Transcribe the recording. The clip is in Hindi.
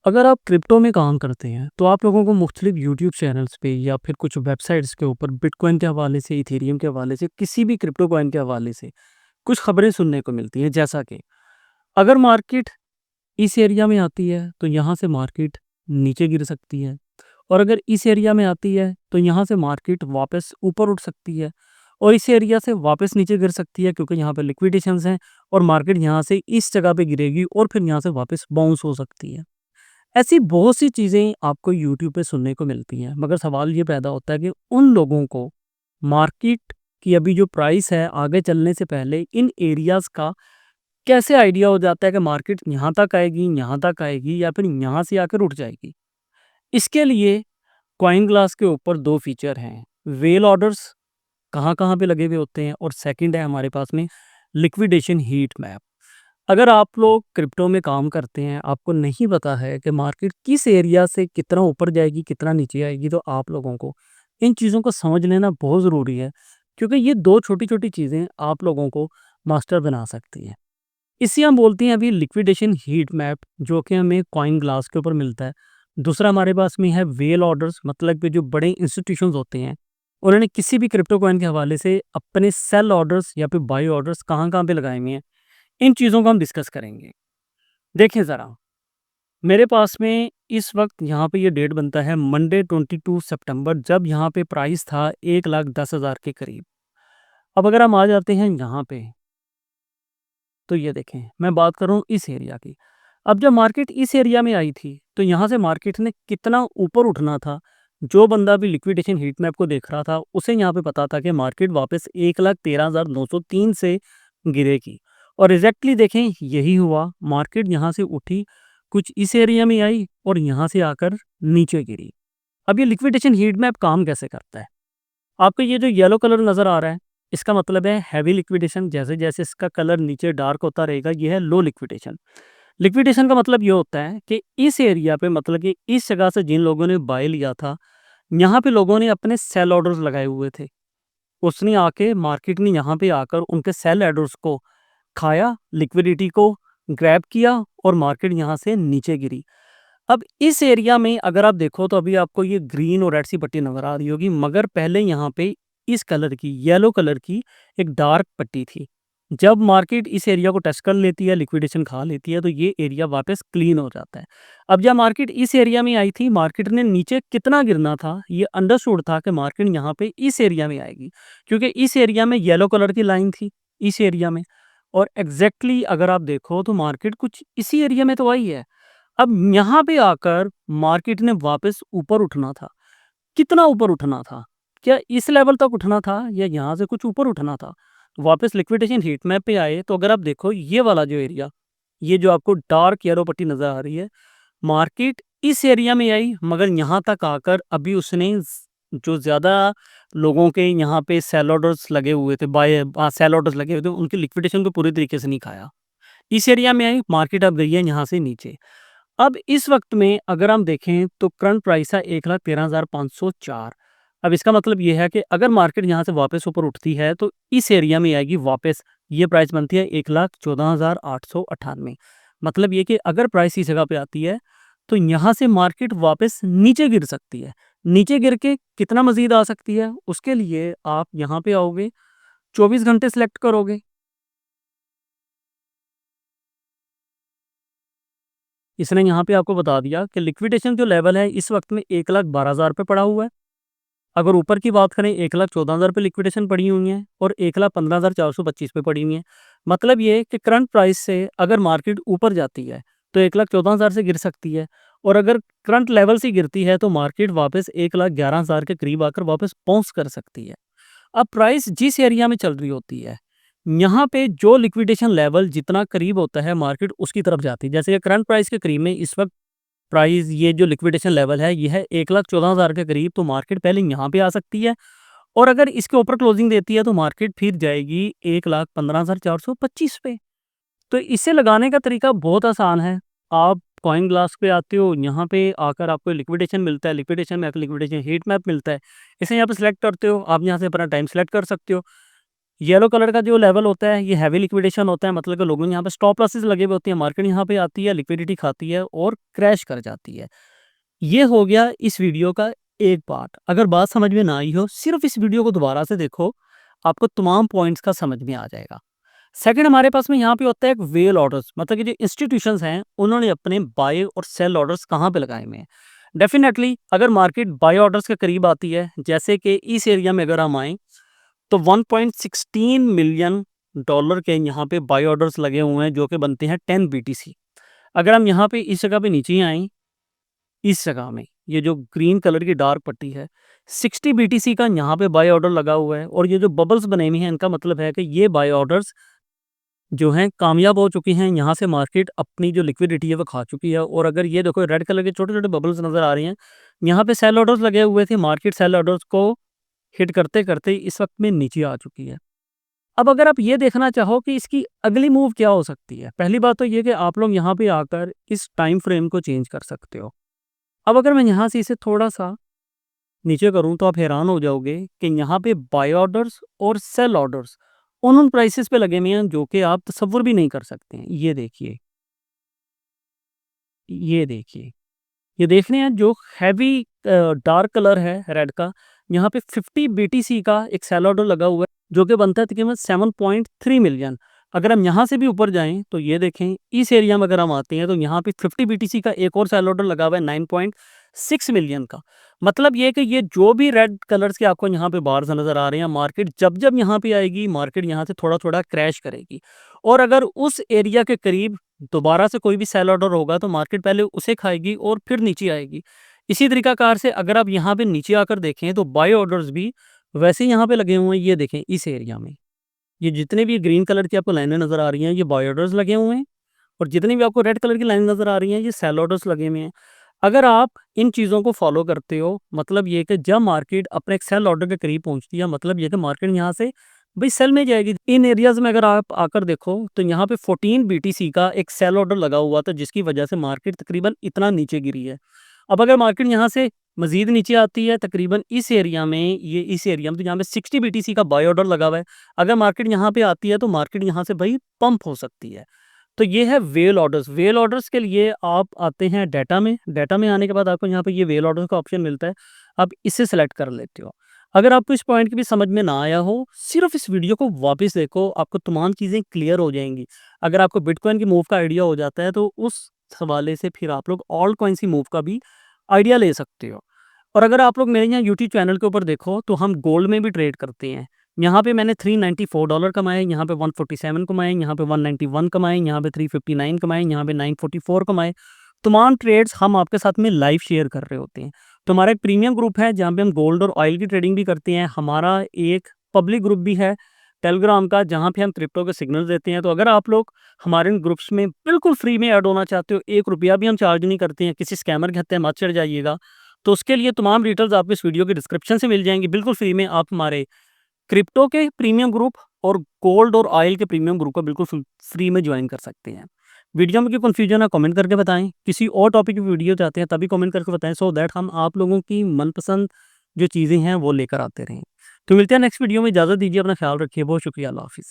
अगर आप क्रिप्टो में काम करते हैं, तो आप लोगों को मुख्तलिफ यूट्यूब चैनल्स पे या फिर कुछ वेबसाइट्स के ऊपर बिटकॉइन के हवाले से, इथेरियम के हवाले से, किसी भी क्रिप्टो कॉइन के हवाले से कुछ खबरें सुनने को मिलती हैं। जैसा कि अगर मार्केट इस एरिया में आती है, तो यहाँ से मार्केट नीचे गिर सकती है, और अगर इस एरिया में आती है, तो यहाँ से मार्केट वापस ऊपर उठ सकती है, और इस एरिया से वापस नीचे गिर सकती है, क्योंकि यहाँ पे लिक्विडेशंस हैं और मार्केट यहाँ से इस जगह पे गिरेगी और फिर यहाँ से वापस बाउंस हो सकती है। ऐसी बहुत सी चीज़ें आपको यूट्यूब पे सुनने को मिलती हैं, मगर सवाल ये पैदा होता है कि उन लोगों को मार्केट की अभी जो प्राइस है, आगे चलने से पहले इन एरियाज़ का कैसे आइडिया हो जाता है कि मार्केट यहाँ तक आएगी या फिर यहाँ से आकर उठ जाएगी। इसके लिए कॉइन ग्लास के ऊपर 2 फीचर हैं, व्हेल ऑर्डर्स कहाँ-कहाँ पे लगे हुए होते हैं, और सेकंड है हमारे पास में लिक्विडेशन हीट मैप। अगर आप लोग क्रिप्टो में काम करते हैं, आपको नहीं पता है कि मार्केट किस एरिया से कितना ऊपर जाएगी, कितना नीचे आएगी, तो आप लोगों को इन चीज़ों को समझ लेना बहुत ज़रूरी है, क्योंकि ये 2 छोटी-छोटी चीज़ें आप लोगों को मास्टर बना सकती हैं। इसे हम बोलते हैं अभी लिक्विडेशन हीट मैप, जो कि हमें कॉइन ग्लास के ऊपर मिलता है। दूसरा हमारे पास में है व्हेल ऑर्डर्स, मतलब कि जो बड़े इंस्टीट्यूशंस होते हैं, उन्होंने किसी भी क्रिप्टो कॉइन के हवाले से अपने सेल ऑर्डर्स या फिर बाय ऑर्डर्स कहाँ-कहाँ पे लगाए हुए हैं। इन चीज़ों को हम डिस्कस करेंगे। देखिए ज़रा, मेरे पास में इस वक़्त यहाँ पे ये डेट बनता है मंडे 22 सितंबर, जब यहाँ पे प्राइस था 1,10,000 के करीब। अब अगर हम आ जाते हैं यहाँ पे, तो ये देखें, मैं बात कर रहा हूँ इस एरिया की। अब जब मार्केट इस एरिया में आई थी, तो यहाँ से मार्केट ने कितना ऊपर उठना था, जो बंदा भी लिक्विडेशन हीट मैप को देख रहा था, उसे यहाँ पे पता था कि मार्केट वापस 1,13,903 से गिरेगी। और एग्ज़ैक्टली देखें, यही हुआ। मार्केट यहाँ से उठी, कुछ इस एरिया में आई और यहाँ से आकर नीचे गिरी। अब ये लिक्विडेशन हीट मैप काम कैसे करता है? आपको ये जो येलो कलर नज़र आ रहा है, इसका मतलब है हैवी लिक्विडेशन। जैसे-जैसे इसका कलर नीचे डार्क होता रहेगा, ये है लो लिक्विडेशन। लिक्विडेशन का मतलब ये होता है कि इस एरिया पे, मतलब कि इस जगह से जिन लोगों ने बाय लिया था, यहाँ पे लोगों ने अपने सेल ऑर्डर्स लगाए हुए थे। उसने आके मार्केट ने यहाँ पे आकर उनके सेल ऑर्डर्स को खाया, लिक्विडिटी को ग्रैब किया और मार्केट यहाँ से नीचे गिरी। अब इस एरिया में अगर आप देखो, तो अभी आपको ये ग्रीन और रेड सी पट्टी नज़र आ रही होगी, मगर पहले यहाँ पे इस कलर की, येलो कलर की एक डार्क पट्टी थी। जब मार्केट इस एरिया को टच कर लेती है, लिक्विडेशन खा लेती है, तो ये एरिया वापस क्लीन हो जाता है। अब जब मार्केट इस एरिया में आई थी, मार्केट ने नीचे कितना गिरना था, ये अंडरस्टूड था कि मार्केट यहाँ पे इस एरिया में आएगी, क्योंकि इस एरिया में येलो कलर की लाइन थी, इस एरिया में। और एग्जैक्टली अगर आप देखो, तो मार्केट कुछ इसी एरिया में तो आई है। अब यहाँ पे आकर मार्केट ने वापस ऊपर उठना था। कितना ऊपर उठना था? क्या इस लेवल तक उठना था या यहाँ से कुछ ऊपर उठना था? वापस लिक्विडेशन हीट मैप पे आए, तो अगर आप देखो, ये वाला जो एरिया, ये जो आपको डार्क येलो पट्टी नज़र आ रही है, मार्केट इस एरिया में आई, मगर यहाँ तक आकर अभी उसने जो ज़्यादा लोगों के यहाँ पे सेल ऑर्डर्स लगे हुए थे, सेल ऑर्डर्स लगे हुए थे, उनकी लिक्विडेशन को पूरी तरीके से नहीं खाया। इस एरिया में आई, मार्केट अब गई है यहाँ से नीचे। अब इस वक़्त में अगर हम देखें, तो करंट प्राइस है 1,13,504। अब इसका मतलब ये है कि अगर मार्केट यहाँ से वापस ऊपर उठती है, तो इस एरिया में आएगी वापस। ये प्राइस बनती है 1,14,898। मतलब ये कि अगर प्राइस इस जगह पे आती है, तो यहाँ से मार्केट वापस नीचे गिर सकती है। नीचे गिर के कितना मज़ीद आ सकती है, उसके लिए आप यहाँ पे आओगे, 24 घंटे सेलेक्ट करोगे। इसने यहाँ पे आपको बता दिया कि लिक्विडेशन जो लेवल है इस वक़्त में 1,12,000 पे पड़ा हुआ है। अगर ऊपर की बात करें, 1,14,000 पे लिक्विडेशन पड़ी हुई है और 1,15,425 पे पड़ी हुई है। मतलब ये है कि करंट प्राइस से अगर मार्केट ऊपर जाती है, तो 1,14,000 से गिर सकती है, और अगर करंट लेवल से गिरती है, तो मार्केट वापस 1,11,000 के करीब आकर वापस बाउंस कर सकती है। अब प्राइस जिस एरिया में चल रही होती है, यहाँ पे जो लिक्विडेशन लेवल जितना करीब होता है, मार्केट उसकी तरफ जाती है। जैसे कि करंट प्राइस के करीब में इस वक़्त प्राइस, ये जो लिक्विडेशन लेवल है, ये है 1,14,000 के करीब, तो मार्केट पहले यहाँ पे आ सकती है, और अगर इसके ऊपर क्लोजिंग देती है, तो मार्केट फिर जाएगी 1,15,425 पे। तो इसे लगाने का तरीका बहुत आसान है। आप कॉइन ग्लास पे आते हो, यहाँ पे आकर आपको लिक्विडेशन मिलता है, लिक्विडेशन में आकर लिक्विडेशन हीट मैप मिलता है। इसे यहाँ पे सेलेक्ट करते हो, आप यहाँ से अपना टाइम सेलेक्ट कर सकते हो। येलो कलर का जो लेवल होता है ये हैवी लिक्विडेशन होता है, मतलब कि लोगों ने यहाँ पे स्टॉप लॉसेस लगे हुए होते हैं, मार्केट यहाँ पे आती है, लिक्विडिटी खाती है और क्रैश कर जाती है। ये हो गया इस वीडियो का एक पार्ट। अगर बात समझ में ना आई हो, सिर्फ इस वीडियो को दोबारा से देखो, आपको तमाम पॉइंट्स का समझ में आ जाएगा। सेकंड, हमारे पास में यहाँ पे होता है एक वेल ऑर्डर्स, मतलब कि जो इंस्टीट्यूशंस हैं उन्होंने अपने बाय और सेल ऑर्डर्स कहाँ पे लगाए हुए हैं। डेफिनेटली अगर मार्केट बाय ऑर्डर्स के करीब आती है, जैसे कि इस एरिया में अगर हम आए, तो 1.16 मिलियन डॉलर के यहाँ पे बाय ऑर्डर्स लगे हुए हैं, जो कि बनते हैं 10 BTC। अगर हम यहाँ पे इस जगह पे नीचे आए, इस जगह में ये जो ग्रीन कलर की डार्क पट्टी है, 60 BTC का यहाँ पे बाय ऑर्डर लगा हुआ है, और ये जो बबल्स बने हुए हैं इनका मतलब है कि ये बाय ऑर्डर्स जो हैं कामयाब हो चुकी हैं। यहाँ से मार्केट अपनी जो लिक्विडिटी है वो खा चुकी है। और अगर ये देखो रेड कलर के छोटे छोटे बबल्स नज़र आ रहे हैं, यहाँ पे सेल ऑर्डर्स लगे हुए थे, मार्केट सेल ऑर्डर्स को हिट करते करते इस वक्त में नीचे आ चुकी है। अब अगर आप ये देखना चाहो कि इसकी अगली मूव क्या हो सकती है, पहली बात तो ये कि आप लोग यहाँ पे आकर इस टाइम फ्रेम को चेंज कर सकते हो। अब अगर मैं यहाँ से इसे थोड़ा सा नीचे करूँ तो आप हैरान हो जाओगे कि यहाँ पे बाय ऑर्डर्स और सेल ऑर्डर्स उन प्राइसेस पे लगे हुए हैं जो कि आप तसव्वुर भी नहीं कर सकते हैं। ये देखिए, ये देखिए, ये देख रहे हैं जो हैवी डार्क कलर है रेड का, यहाँ पे 50 BTC का एक सेल ऑर्डर लगा हुआ है, जो कि बनता है तकरीबन 7.3 मिलियन। अगर हम यहाँ से भी ऊपर जाएं तो ये देखें, इस एरिया में अगर हम आते हैं तो यहाँ पे 50 BTC का एक और सेल ऑर्डर लगा हुआ है 9.6 मिलियन का। मतलब ये कि ये जो भी रेड कलर्स के आपको यहाँ पे बार्स नजर आ रहे हैं, मार्केट जब जब यहाँ पे आएगी, मार्केट यहाँ से थोड़ा थोड़ा क्रैश करेगी। और अगर उस एरिया के करीब दोबारा से कोई भी सेल ऑर्डर होगा तो मार्केट पहले उसे खाएगी और फिर नीचे आएगी। इसी तरीकाकार से अगर आप यहाँ पे नीचे आकर देखें तो बाय ऑर्डर्स भी वैसे ही यहाँ पे लगे हुए हैं। ये देखें इस एरिया में, ये जितने भी ग्रीन कलर की आपको लाइनें नज़र आ रही हैं ये बाय ऑर्डर्स लगे हुए हैं, और जितनी भी आपको रेड कलर की लाइन नज़र आ रही हैं ये सेल ऑर्डर्स लगे हुए हैं। अगर आप इन चीज़ों को फॉलो करते हो, मतलब ये कि जब मार्केट अपने एक सेल ऑर्डर के करीब पहुंचती है, मतलब ये कि मार्केट यहाँ से भाई सेल में जाएगी। इन एरियाज में अगर आप आकर देखो तो यहाँ पे 14 BTC का एक सेल ऑर्डर लगा हुआ था, जिसकी वजह से मार्केट तकरीबन इतना नीचे गिरी है। अब अगर मार्केट यहाँ से मजीद नीचे आती है, तकरीबन इस एरिया में, ये इस एरिया में, तो यहाँ पे 60 BTC का बाय ऑर्डर लगा हुआ है। अगर मार्केट यहाँ पे आती है तो मार्केट यहाँ से भाई पंप हो सकती है। तो ये है वेल ऑर्डर्स। वेल ऑर्डर्स के लिए आप आते हैं डाटा में, डाटा में आने के बाद आपको यहाँ पे ये वेल ऑर्डर्स का ऑप्शन मिलता है, आप इसे सेलेक्ट कर लेते हो। अगर आपको इस पॉइंट की भी समझ में ना आया हो, सिर्फ इस वीडियो को वापस देखो, आपको तमाम चीज़ें क्लियर हो जाएंगी। अगर आपको बिटकॉइन की मूव का आइडिया हो जाता है तो उस हवाले से फिर आप लोग ऑल्ट कॉइन की मूव का भी आइडिया ले सकते हो। और अगर आप लोग मेरे यहाँ यूट्यूब चैनल के ऊपर देखो तो हम गोल्ड में भी ट्रेड करते हैं। यहाँ पे मैंने $394 कमाए, यहाँ पे 147 कमाए, यहाँ पे 191 कमाए, यहाँ पे 359 कमाए, यहाँ पे 944 कमाए। तमाम ट्रेड्स हम आपके साथ में लाइव शेयर कर रहे होते हैं। तो हमारा एक प्रीमियम ग्रुप है जहाँ पे हम गोल्ड और ऑयल की ट्रेडिंग भी करते हैं। हमारा एक पब्लिक ग्रुप भी है टेलीग्राम का, जहाँ पे हम क्रिप्टो के सिग्नल देते हैं। तो अगर आप लोग हमारे इन ग्रुप्स में बिल्कुल फ्री में ऐड होना चाहते हो, 1 रुपया भी हम चार्ज नहीं करते हैं, किसी स्कैमर के हत्थे मत चढ़ जाइएगा, तो उसके लिए तमाम डिटेल्स आपको इस वीडियो के डिस्क्रिप्शन से मिल जाएंगी। बिल्कुल फ्री में आप हमारे क्रिप्टो के प्रीमियम ग्रुप और गोल्ड और ऑयल के प्रीमियम ग्रुप को बिल्कुल फ्री में ज्वाइन कर सकते हैं। वीडियो में कोई कन्फ्यूजन है कमेंट करके बताएं, किसी और टॉपिक की वीडियो चाहते हैं तभी कमेंट करके बताएं, सो दैट हम आप लोगों की मनपसंद जो चीज़ें हैं वो लेकर आते रहें। तो मिलते हैं नेक्स्ट वीडियो में, इजाज़त दीजिए, अपना ख्याल रखिए, बहुत शुक्रिया, अल्लाह हाफिज़।